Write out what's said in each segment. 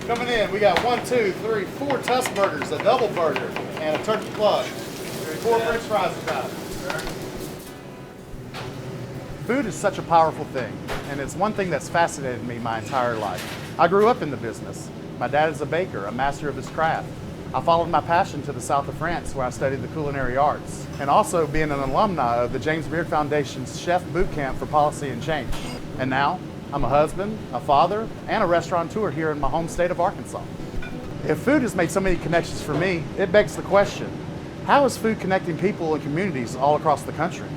Coming in, we got 1, 2, 3, 4 Tusk burgers, a double burger, and a turkey plug. 4 French fries about it. Food is such a powerful thing, and it's one thing that's fascinated me my entire life. I grew up in the business. My dad is a baker, a master of his craft. I followed my passion to the south of France where I studied the culinary arts, and also being an alumni of the James Beard Foundation's Chef Boot Camp for Policy and Change. And now, I'm a husband, a father, and a restaurateur here in my home state of Arkansas. If food has made so many connections for me, it begs the question, how is food connecting people and communities all across the country?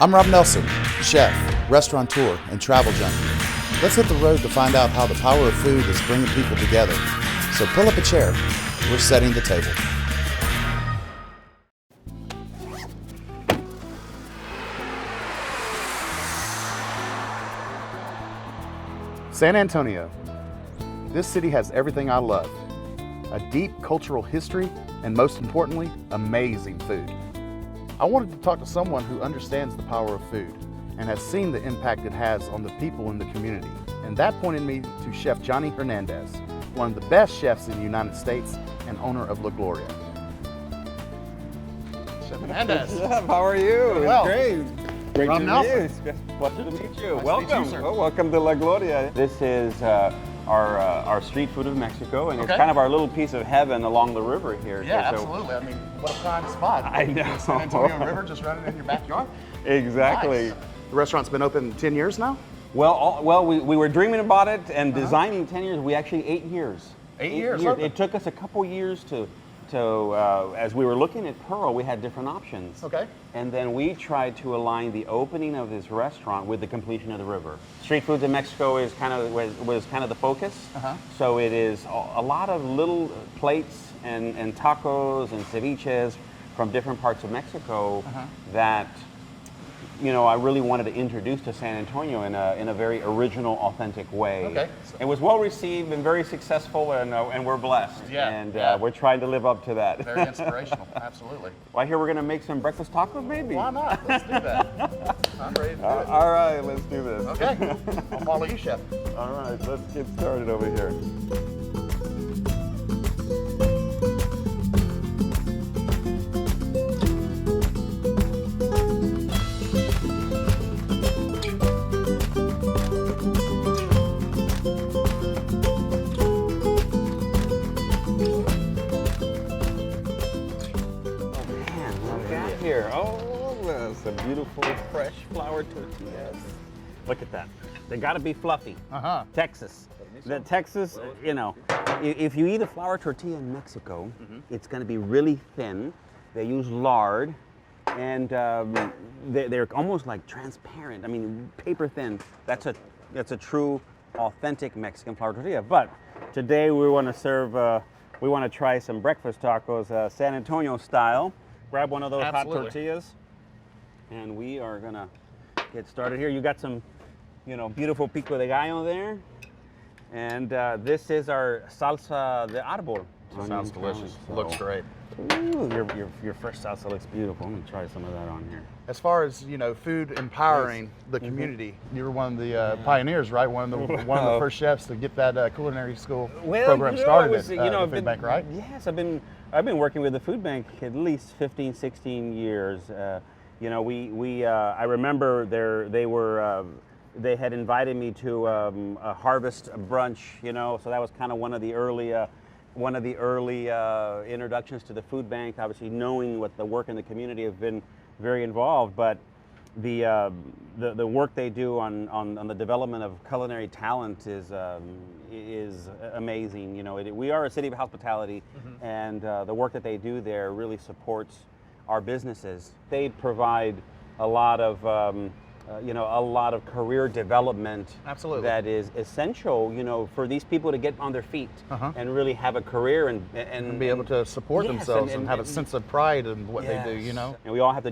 I'm Rob Nelson, chef, restaurateur, and travel junkie. Let's hit the road to find out how the power of food is bringing people together. So pull up a chair, we're setting the table. San Antonio. This city has everything I love. A deep cultural history, and most importantly, amazing food. I wanted to talk to someone who understands the power of food and has seen the impact it has on the people in the community. And that pointed me to Chef Johnny Hernandez, one of the best chefs in the United States and owner of La Gloria. Chef Hernandez. What's up? How are you? Well. Great. Great Rob to Nelson. meet you. Pleasure to meet you. Nice to Welcome. meet you, sir. Welcome to La Gloria. This is our street food of Mexico, and Okay. it's kind of our little piece of heaven along the river here. Yeah, So- absolutely. I mean, what a prime spot. I know. The San Antonio River just running in your backyard. Exactly. Nice. The restaurant's been open 10 years now? Well, we were dreaming about it and designing 10 years. We actually 8 years. 8 years. Okay. It took us a couple years to as we were looking at Pearl, we had different options. Okay. And then we tried to align the opening of this restaurant with the completion of the river. Street foods in Mexico is was kind of the focus. So it is a lot of little plates and tacos and ceviches from different parts of Mexico that I really wanted to introduce to San Antonio in a very original, authentic way. Okay. It was well received and very successful, and we're blessed. Yeah, And yeah. we're trying to live up to that. Very inspirational, absolutely. Well, I hear we're going to make some breakfast tacos, maybe. Why not? Let's do that. I'm ready to do it. All right, let's do this. Okay, I'll follow you, Chef. All right, let's get started over here. Here. Oh, that's a beautiful fresh flour tortillas. Look at that. They got to be fluffy. Texas. The Texas, if you eat a flour tortilla in Mexico, it's going to be really thin. They use lard, and they're almost like transparent. I mean, paper thin. That's a true, authentic Mexican flour tortilla. But today we want to serve. We want to try some breakfast tacos, San Antonio style. Grab one of those Absolutely. hot tortillas, and we are gonna get started here. You got some, beautiful pico de gallo there, and this is our salsa de árbol. Sounds delicious. Looks great. Ooh, your fresh salsa looks beautiful. I'm gonna try some of that on here. As far as food empowering the community, you were one of the pioneers, right? One of the first chefs to get that culinary school program started at the food bank, right? Yes, I've been working with the food bank at least 15, 16 years. I remember they had invited me to a harvest brunch, so that was kind of one of the early introductions to the food bank. Obviously, knowing what the work in the community have been very involved, but the work they do on the development of culinary talent is amazing. We are a city of hospitality, and the work that they do there really supports our businesses. They provide a lot of career development. Absolutely. That is essential, for these people to get on their feet and really have a career and be able to support themselves and have a sense of pride in what they do, And we all have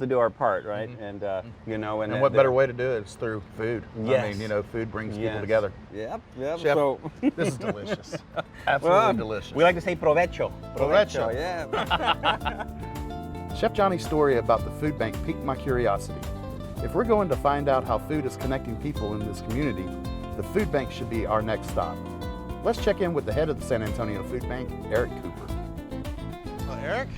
to do our part, right? And And what better way to do it is through food. Yes. I mean, food brings people together. Yep. Chef, So this is delicious. Absolutely delicious. we like to say provecho. Provecho. Yeah. Chef Johnny's story about the food bank piqued my curiosity. If we're going to find out how food is connecting people in this community, the food bank should be our next stop. Let's check in with the head of the San Antonio Food Bank, Eric Cooper. Well, Eric,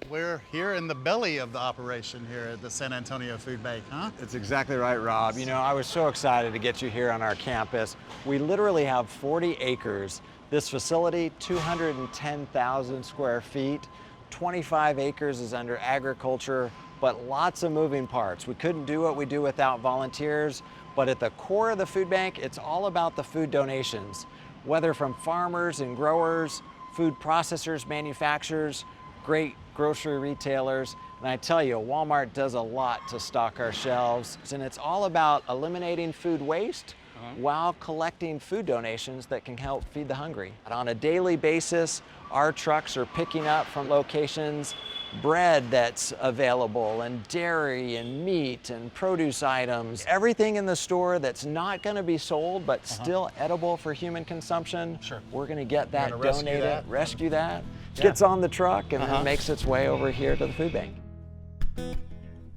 we're here in the belly of the operation here at the San Antonio Food Bank, huh? That's exactly right, Rob. You know, I was so excited to get you here on our campus. We literally have 40 acres. This facility, 210,000 square feet, 25 acres is under agriculture, but lots of moving parts. We couldn't do what we do without volunteers, but at the core of the food bank, it's all about the food donations, whether from farmers and growers, food processors, manufacturers, great grocery retailers. And I tell you, Walmart does a lot to stock our shelves, and it's all about eliminating food waste while collecting food donations that can help feed the hungry. And on a daily basis, our trucks are picking up from locations bread that's available, and dairy and meat and produce items. Everything in the store that's not going to be sold but still edible for human consumption, we're going to get that donated, rescue that. Gets on the truck and then makes its way over here to the food bank.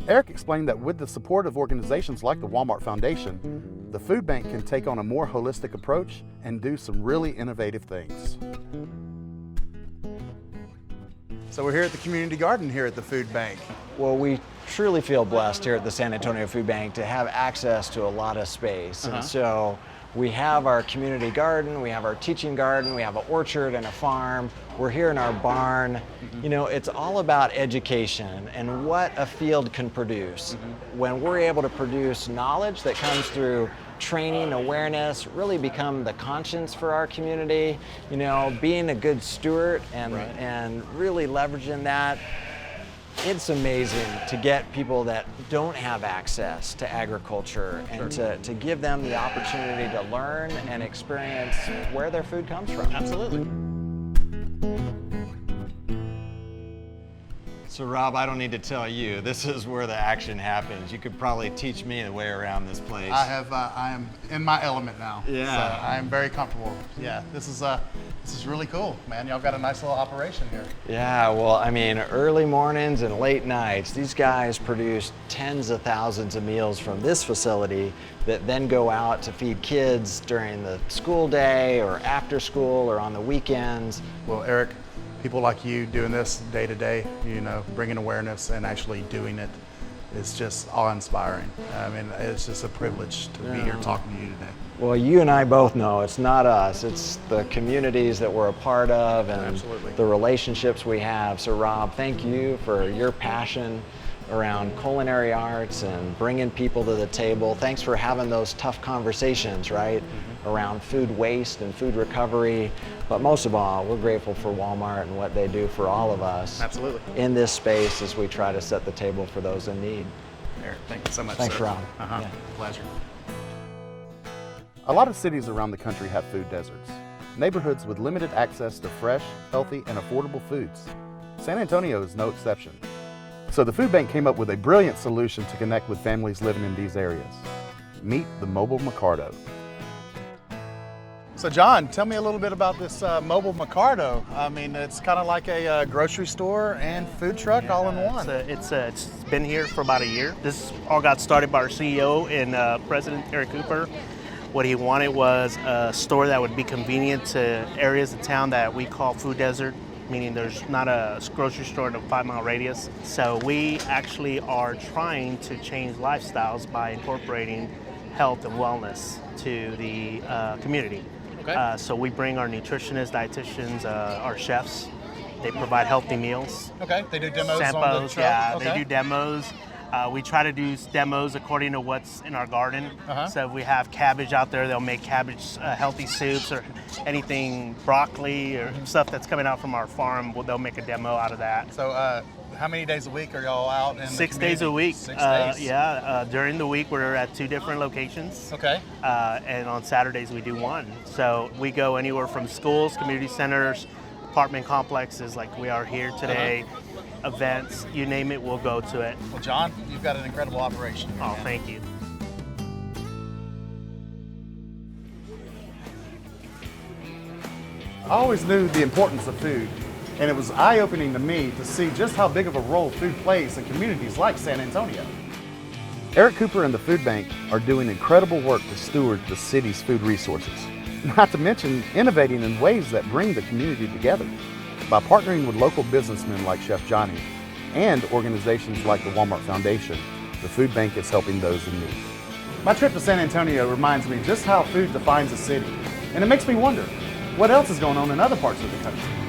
Eric explained that with the support of organizations like the Walmart Foundation, the food bank can take on a more holistic approach and do some really innovative things. So we're here at the community garden here at the food bank. Well, we truly feel blessed here at the San Antonio Food Bank to have access to a lot of space. And so we have our community garden, we have our teaching garden, we have an orchard and a farm. We're here in our barn. You know, it's all about education and what a field can produce. When we're able to produce knowledge that comes through training, awareness, really become the conscience for our community, you know, being a good steward and really leveraging that. It's amazing to get people that don't have access to agriculture and to give them the opportunity to learn and experience where their food comes from. Absolutely. So Rob, I don't need to tell you, this is where the action happens. You could probably teach me the way around this place. I am in my element now. Yeah. So I am very comfortable. Yeah, this is really cool, man. Y'all got a nice little operation here. Yeah, well, I mean, early mornings and late nights, these guys produce tens of thousands of meals from this facility that then go out to feed kids during the school day or after school or on the weekends. Well, Eric, people like you doing this day to day, you know, bringing awareness and actually doing it is just awe-inspiring. I mean, it's just a privilege to be here talking to you today. Well, you and I both know it's not us, it's the communities that we're a part of and the relationships we have. So Rob, thank you for your passion around culinary arts and bringing people to the table. Thanks for having those tough conversations, right? Around food waste and food recovery. But most of all, we're grateful for Walmart and what they do for all of us. Absolutely. In this space as we try to set the table for those in need. Eric, thank you so much. Thanks, sir. Rob. Yeah. Pleasure. A lot of cities around the country have food deserts, neighborhoods with limited access to fresh, healthy, and affordable foods. San Antonio is no exception. So the food bank came up with a brilliant solution to connect with families living in these areas. Meet the Mobile Mercado. So John, tell me a little bit about this Mobile Mercado. I mean, it's kind of like a grocery store and food truck all in one. It's been here for about a year. This all got started by our CEO and President Eric Cooper. What he wanted was a store that would be convenient to areas of town that we call food desert, meaning there's not a grocery store in a 5-mile radius. So we actually are trying to change lifestyles by incorporating health and wellness to the community. Okay. So we bring our nutritionists, dietitians, our chefs. They provide healthy meals. Okay, they do demos Samples, on the truck? yeah, Okay. they do demos. We try to do demos according to what's in our garden. So if we have cabbage out there, they'll make cabbage healthy soups, or anything broccoli or stuff that's coming out from our farm, they'll make a demo out of that. So how many days a week are y'all out in 6 the days a community? week. 6 days? During the week we're at 2 different locations. Okay. And on Saturdays we do one. So we go anywhere from schools, community centers, apartment complexes like we are here today, events, you name it, we'll go to it. Well, John, you've got an incredible operation here, Oh, man. thank you. I always knew the importance of food, and it was eye-opening to me to see just how big of a role food plays in communities like San Antonio. Eric Cooper and the Food Bank are doing incredible work to steward the city's food resources, not to mention innovating in ways that bring the community together. By partnering with local businessmen like Chef Johnny and organizations like the Walmart Foundation, the Food Bank is helping those in need. My trip to San Antonio reminds me just how food defines a city, and it makes me wonder, what else is going on in other parts of the country?